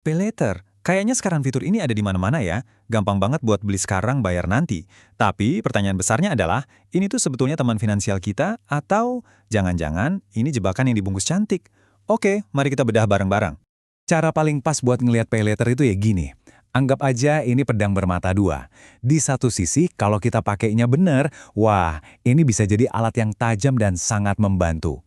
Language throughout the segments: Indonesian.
Pay later. Kayaknya sekarang fitur ini ada di mana-mana ya. Gampang banget buat beli sekarang, bayar nanti. Tapi pertanyaan besarnya adalah, ini tuh sebetulnya teman finansial kita atau jangan-jangan ini jebakan yang dibungkus cantik? Oke, mari kita bedah bareng-bareng. Cara paling pas buat ngelihat pay later itu ya gini. Anggap aja ini pedang bermata dua. Di satu sisi, kalau kita pakainya benar, wah, ini bisa jadi alat yang tajam dan sangat membantu.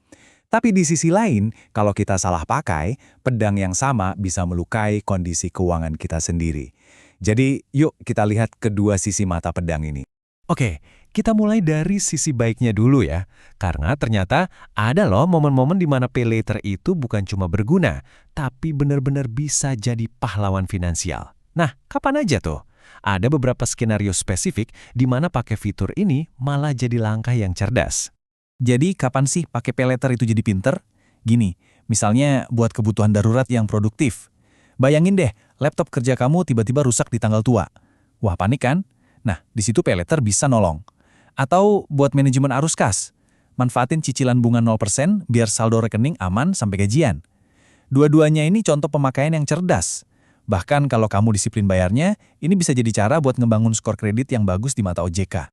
Tapi di sisi lain, kalau kita salah pakai, pedang yang sama bisa melukai kondisi keuangan kita sendiri. Jadi, yuk kita lihat kedua sisi mata pedang ini. Oke, kita mulai dari sisi baiknya dulu ya. Karena ternyata ada loh momen-momen di mana pay later itu bukan cuma berguna, tapi benar-benar bisa jadi pahlawan finansial. Nah, kapan aja tuh? Ada beberapa skenario spesifik di mana pakai fitur ini malah jadi langkah yang cerdas. Jadi kapan sih pakai pay later itu jadi pinter? Gini, misalnya buat kebutuhan darurat yang produktif. Bayangin deh, laptop kerja kamu tiba-tiba rusak di tanggal tua. Wah, panik kan? Nah, di situ pay later bisa nolong. Atau buat manajemen arus kas. Manfaatin cicilan bunga 0% biar saldo rekening aman sampai gajian. Dua-duanya ini contoh pemakaian yang cerdas. Bahkan kalau kamu disiplin bayarnya, ini bisa jadi cara buat ngebangun skor kredit yang bagus di mata OJK.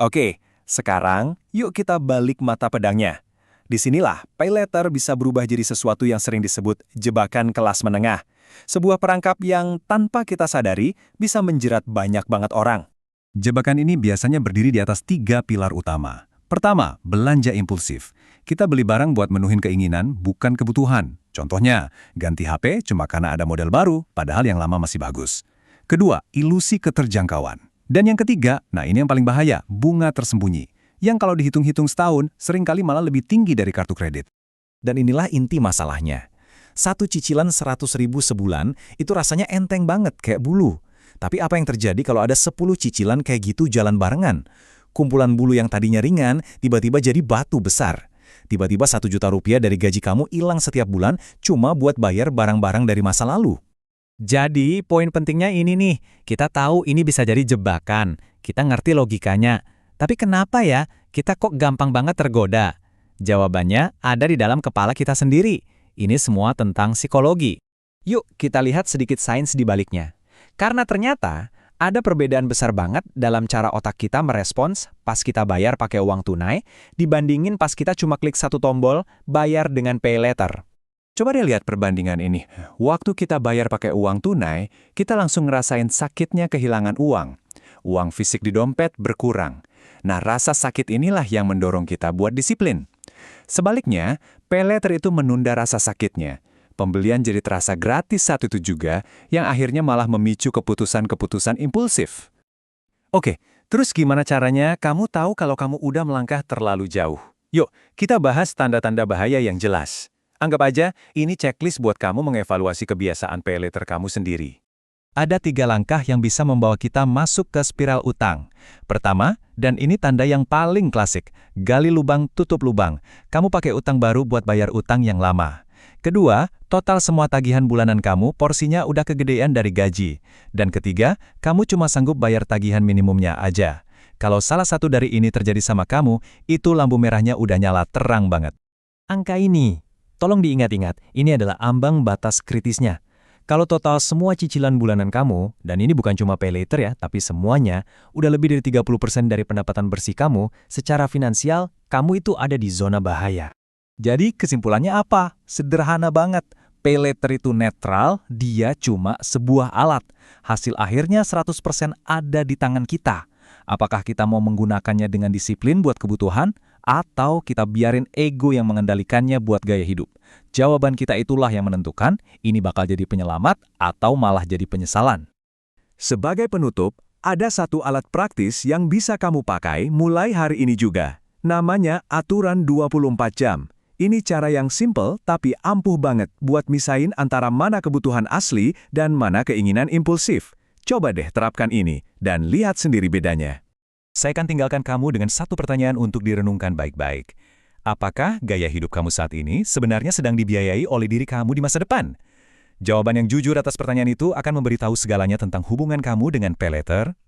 Oke, sekarang yuk kita balik mata pedangnya. Disinilah pay later bisa berubah jadi sesuatu yang sering disebut jebakan kelas menengah. Sebuah perangkap yang tanpa kita sadari bisa menjerat banyak banget orang. Jebakan ini biasanya berdiri di atas 3 pilar utama. Pertama, belanja impulsif. Kita beli barang buat menuhin keinginan, bukan kebutuhan. Contohnya, ganti HP cuma karena ada model baru, padahal yang lama masih bagus. Kedua, ilusi keterjangkauan. Dan yang ketiga, nah ini yang paling bahaya, bunga tersembunyi. Yang kalau dihitung-hitung setahun, seringkali malah lebih tinggi dari kartu kredit. Dan inilah inti masalahnya. Satu cicilan 100.000 sebulan, itu rasanya enteng banget kayak bulu. Tapi apa yang terjadi kalau ada 10 cicilan kayak gitu jalan barengan? Kumpulan bulu yang tadinya ringan, tiba-tiba jadi batu besar. Tiba-tiba 1 juta rupiah dari gaji kamu hilang setiap bulan cuma buat bayar barang-barang dari masa lalu. Jadi, poin pentingnya ini nih, kita tahu ini bisa jadi jebakan, kita ngerti logikanya. Tapi kenapa ya, kita kok gampang banget tergoda? Jawabannya ada di dalam kepala kita sendiri. Ini semua tentang psikologi. Yuk, kita lihat sedikit sains di baliknya. Karena ternyata, ada perbedaan besar banget dalam cara otak kita merespons pas kita bayar pakai uang tunai, dibandingin pas kita cuma klik satu tombol, bayar dengan pay later. Coba deh lihat perbandingan ini. Waktu kita bayar pakai uang tunai, kita langsung ngerasain sakitnya kehilangan uang. Uang fisik di dompet berkurang. Nah, rasa sakit inilah yang mendorong kita buat disiplin. Sebaliknya, pay later itu menunda rasa sakitnya. Pembelian jadi terasa gratis saat itu juga, yang akhirnya malah memicu keputusan-keputusan impulsif. Oke, terus gimana caranya kamu tahu kalau kamu udah melangkah terlalu jauh? Yuk, kita bahas tanda-tanda bahaya yang jelas. Anggap aja, ini checklist buat kamu mengevaluasi kebiasaan pay later kamu sendiri. Ada 3 langkah yang bisa membawa kita masuk ke spiral utang. Pertama, dan ini tanda yang paling klasik, gali lubang, tutup lubang. Kamu pakai utang baru buat bayar utang yang lama. Kedua, total semua tagihan bulanan kamu porsinya udah kegedean dari gaji. Dan ketiga, kamu cuma sanggup bayar tagihan minimumnya aja. Kalau salah satu dari ini terjadi sama kamu, itu lampu merahnya udah nyala terang banget. Angka ini, tolong diingat-ingat, ini adalah ambang batas kritisnya. Kalau total semua cicilan bulanan kamu, dan ini bukan cuma pay later ya, tapi semuanya, udah lebih dari 30% dari pendapatan bersih kamu, secara finansial, kamu itu ada di zona bahaya. Jadi kesimpulannya apa? Sederhana banget. Pay later itu netral, dia cuma sebuah alat. Hasil akhirnya 100% ada di tangan kita. Apakah kita mau menggunakannya dengan disiplin buat kebutuhan, atau kita biarin ego yang mengendalikannya buat gaya hidup? Jawaban kita itulah yang menentukan, ini bakal jadi penyelamat atau malah jadi penyesalan. Sebagai penutup, ada satu alat praktis yang bisa kamu pakai mulai hari ini juga. Namanya aturan 24 jam. Ini cara yang simple tapi ampuh banget buat misahin antara mana kebutuhan asli dan mana keinginan impulsif. Coba deh terapkan ini dan lihat sendiri bedanya. Saya akan tinggalkan kamu dengan satu pertanyaan untuk direnungkan baik-baik. Apakah gaya hidup kamu saat ini sebenarnya sedang dibiayai oleh diri kamu di masa depan? Jawaban yang jujur atas pertanyaan itu akan memberitahu segalanya tentang hubungan kamu dengan pay later,